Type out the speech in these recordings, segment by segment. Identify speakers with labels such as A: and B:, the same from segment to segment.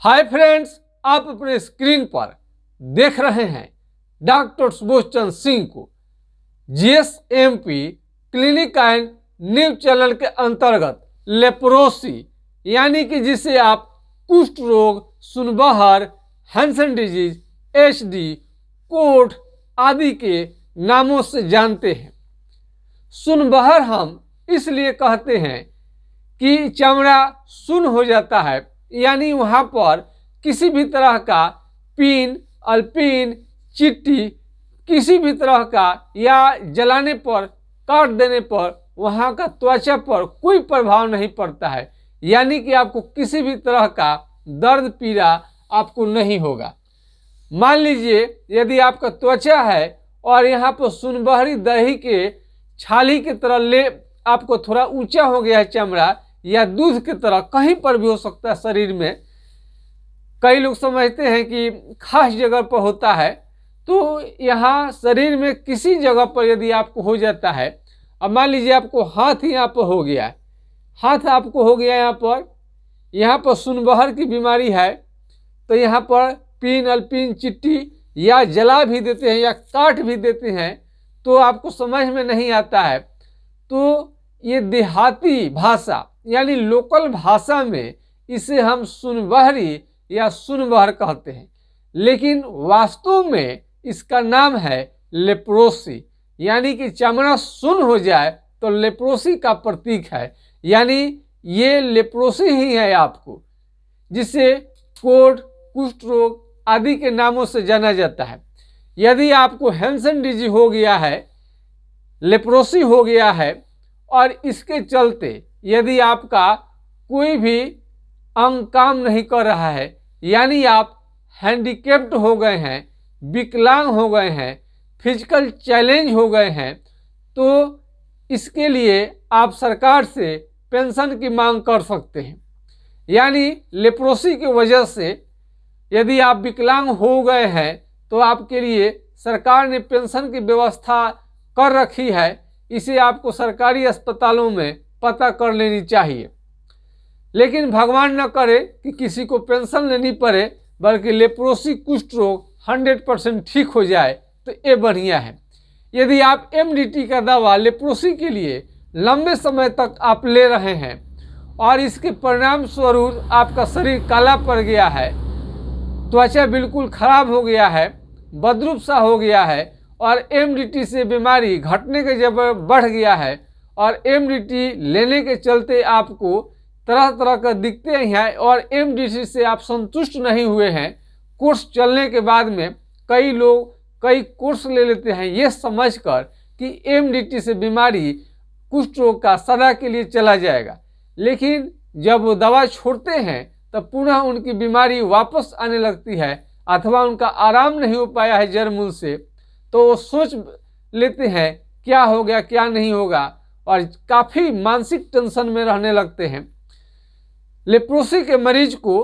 A: Hi friends, आप अपने screen पर देख रहे हैं डॉक्टर सुबोध चंद्र सिंह को जीएसएमपी क्लिनिक एंड न्यूज चैनल के अंतर्गत लेप्रोसी यानी कि जिसे आप कुष्ठ रोग, सुनबहर, हैंसन डिजीज, एचडी, कोढ़ आदि के नामों से जानते हैं। सुनबहर हम इसलिए कहते हैं कि चमड़ा सुन्न हो जाता है, यानी वहाँ पर किसी भी तरह का पिन, अल्पिन, चिट्टी किसी भी तरह का या जलाने पर, काट देने पर वहाँ का त्वचा पर कोई प्रभाव नहीं पड़ता है, यानी कि आपको किसी भी तरह का दर्द पीड़ा आपको नहीं होगा। मान लीजिए यदि आपका त्वचा है और यहाँ पर सुनबहरी दही के छाली की तरह ले आपको थोड़ा ऊंचा हो गया है चमड़ा, या दूध की तरह कहीं पर भी हो सकता है शरीर में। कई लोग समझते हैं कि खास जगह पर होता है, तो यहाँ शरीर में किसी जगह पर यदि आपको हो जाता है, अब मान लीजिए आपको हाथ यहाँ पर हो गया है, हाथ आपको हो गया यहाँ पर सुनबहर की बीमारी है, तो यहाँ पर पिन, अल्पिन, चिट्टी या जला भी देते हैं या काट भी देते हैं, तो आपको समझ में नहीं आता है। तो ये देहाती भाषा यानी लोकल भाषा में इसे हम सुनबहरी या सुनबहर कहते हैं, लेकिन वास्तव में इसका नाम है लेप्रोसी, यानी कि चमड़ा सुन्न हो जाए तो लेप्रोसी का प्रतीक है। यानी ये लेप्रोसी ही है आपको, जिसे कोढ़, कुष्ठ रोग आदि के नामों से जाना जाता है। यदि आपको हैंसन डिजीज हो गया है, लेप्रोसी हो गया है, और इसके चलते यदि आपका कोई भी अंग काम नहीं कर रहा है, यानी आप हैंडीकेप्ड हो गए हैं, विकलांग हो गए हैं, फिजिकल चैलेंज हो गए हैं, तो इसके लिए आप सरकार से पेंशन की मांग कर सकते हैं। यानी लेप्रोसी की वजह से यदि आप विकलांग हो गए हैं तो आपके लिए सरकार ने पेंशन की व्यवस्था कर रखी है। इसे आपको सरकारी अस्पतालों में पता कर लेनी चाहिए। लेकिन भगवान न करे कि किसी को पेंशन लेनी पड़े, बल्कि लेप्रोसी कुष्ठ रोग 100% ठीक हो जाए, तो ये बढ़िया है। यदि आप एमडीटी का दवा लेप्रोसी के लिए लंबे समय तक आप ले रहे हैं और इसके परिणाम स्वरूप आपका शरीर काला पड़ गया है, त्वचा बिल्कुल खराब हो गया है, बदरूप सा हो गया है, और एमडीटी से बीमारी घटने के जब बढ़ गया है, और एमडीटी लेने के चलते आपको तरह तरह का दिक्कतें हैं और एमडीटी से आप संतुष्ट नहीं हुए हैं, कोर्स चलने के बाद में कई लोग कई कोर्स ले लेते हैं ये समझकर कि एमडीटी से बीमारी कुष्ठ रोग का सदा के लिए चला जाएगा। लेकिन जब वो दवा छोड़ते हैं तब पुनः उनकी बीमारी वापस आने लगती है, अथवा उनका आराम नहीं हो पाया है जड़ मूल से, तो वो सोच लेते हैं क्या हो गया क्या नहीं होगा, और काफ़ी मानसिक टेंशन में रहने लगते हैं। लेप्रोसी के मरीज को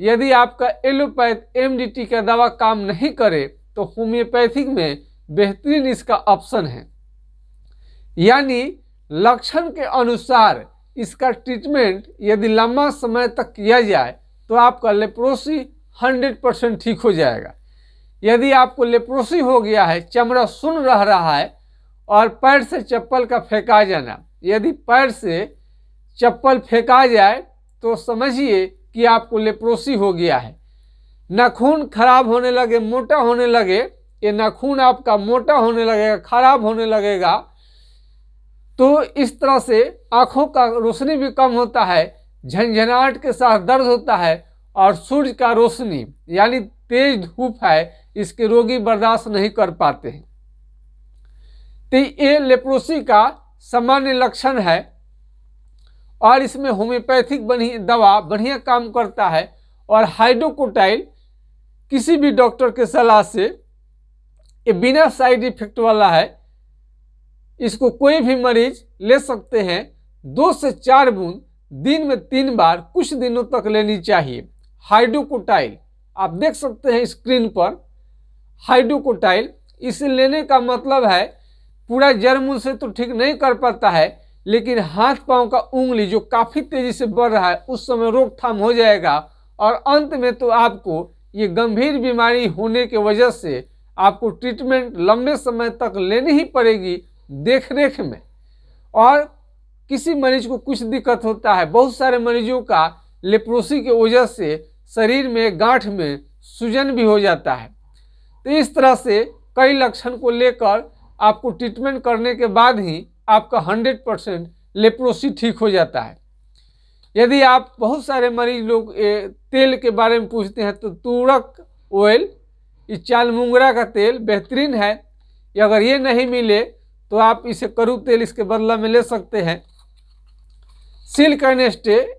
A: यदि आपका एलोपैथ एमडीटी का दवा काम नहीं करे तो होम्योपैथिक में बेहतरीन इसका ऑप्शन है। यानी लक्षण के अनुसार इसका ट्रीटमेंट यदि लंबा समय तक किया जाए तो आपका लेप्रोसी 100% ठीक हो जाएगा। यदि आपको लेप्रोसी हो गया है, चमड़ा सुन्न रह रहा है, और पैर से चप्पल का फेंका जाना, यदि पैर से चप्पल फेंका जाए तो समझिए कि आपको लेप्रोसी हो गया है। नाखून खराब होने लगे, मोटा होने लगे, ये नाखून आपका मोटा होने लगेगा, खराब होने लगेगा, तो इस तरह से आँखों का रोशनी भी कम होता है, झंझनाहट के साथ दर्द होता है, और सूर्य का रोशनी यानी तेज धूप है इसके रोगी बर्दाश्त नहीं कर पाते हैं। तो ये लेप्रोसी का सामान्य लक्षण है, और इसमें होम्योपैथिक दवा बढ़िया काम करता है। और हाइड्रोकोटाइल किसी भी डॉक्टर के सलाह से ये बिना साइड इफेक्ट वाला है, इसको कोई भी मरीज ले सकते हैं। 2 से 4 बूंद दिन में 3 बार कुछ दिनों तक लेनी चाहिए। हाइड्रोकोटाइल आप देख सकते हैं स्क्रीन पर, हाइड्रोकोटाइल इसे लेने का मतलब है पूरा जड़ मूल से तो ठीक नहीं कर पाता है, लेकिन हाथ पांव का उंगली जो काफ़ी तेज़ी से बढ़ रहा है उस समय रोकथाम हो जाएगा और अंत में तो आपको ये गंभीर बीमारी होने की वजह से आपको ट्रीटमेंट लंबे समय तक लेनी ही पड़ेगी देख रेख में। और किसी मरीज को कुछ दिक्कत होता है, बहुत सारे मरीजों का लेप्रोसी की वजह से शरीर में गांठ में सूजन भी हो जाता है। तो इस तरह से कई लक्षण को लेकर आपको ट्रीटमेंट करने के बाद ही आपका 100% लेप्रोसी ठीक हो जाता है। यदि आप बहुत सारे मरीज लोग तेल के बारे में पूछते हैं तो तूरक ऑयल, इस चालमुंगरा का तेल बेहतरीन है। अगर ये नहीं मिले तो आप इसे करू तेल इसके बदला में ले सकते हैं। सिल्क एंड स्टे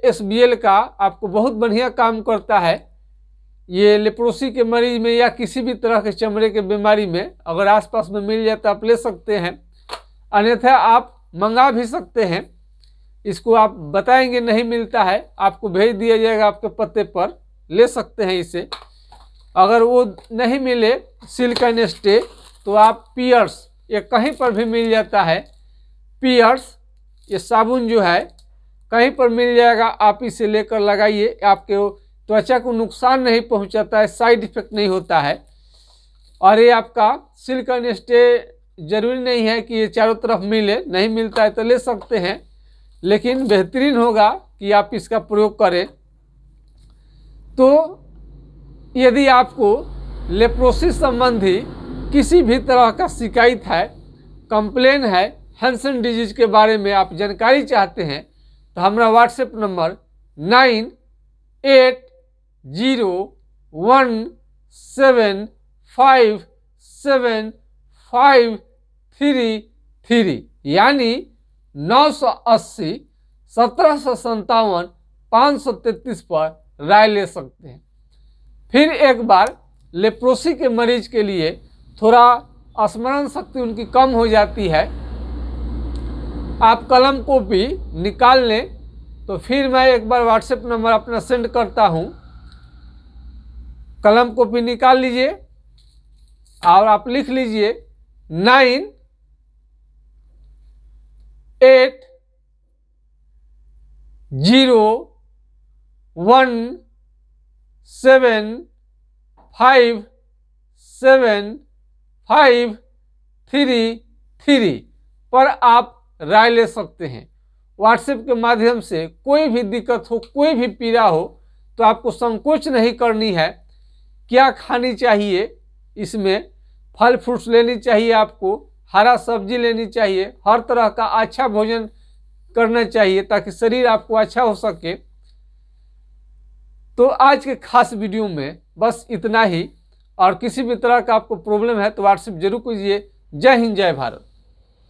A: SBL का आपको बहुत बढ़िया काम करता है। ये लेप्रोसी के मरीज में या किसी भी तरह के चमड़े के बीमारी में अगर आसपास में मिल जाए तो आप ले सकते हैं, अन्यथा आप मंगा भी सकते हैं। इसको आप बताएंगे नहीं मिलता है, आपको भेज दिया जाएगा आपके पते पर, ले सकते हैं इसे। अगर वो नहीं मिले सिल्क एंड स्टे तो आप पियर्स, ये कहीं पर भी मिल जाता है। पियर्स ये साबुन जो है कहीं पर मिल जाएगा, आप इसे लेकर लगाइए, आपके त्वचा को नुकसान नहीं पहुंचाता है, साइड इफेक्ट नहीं होता है। और ये आपका सिल्क एंड स्टे जरूरी नहीं है कि ये चारों तरफ मिले, नहीं मिलता है तो ले सकते हैं, लेकिन बेहतरीन होगा कि आप इसका प्रयोग करें। तो यदि आपको लेप्रोसी संबंधी किसी भी तरह का शिकायत है, कंप्लेन है, हैंसन डिजीज के बारे में आप जानकारी चाहते हैं तो हमारा व्हाट्सएप नंबर 9801757533 यानी 980 1757 533 पर राय ले सकते हैं। फिर एक बार लेप्रोसी के मरीज के लिए थोड़ा स्मरण शक्ति उनकी कम हो जाती है, आप कलम कॉपी निकाल लें। तो फिर मैं एक बार व्हाट्सएप नंबर अपना सेंड करता हूं, कलम कॉपी निकाल लीजिए और आप लिख लीजिए 9801757533 पर आप राय ले सकते हैं। व्हाट्सएप के माध्यम से कोई भी दिक्कत हो, कोई भी पीड़ा हो तो आपको संकोच नहीं करनी है। क्या खानी चाहिए, इसमें फल फ्रूट्स लेनी चाहिए, आपको हरा सब्जी लेनी चाहिए, हर तरह का अच्छा भोजन करना चाहिए ताकि शरीर आपको अच्छा हो सके। तो आज के खास वीडियो में बस इतना ही, और किसी भी तरह का आपको प्रॉब्लम है तो व्हाट्सएप जरूर कीजिए। जय हिंद, जय भारत।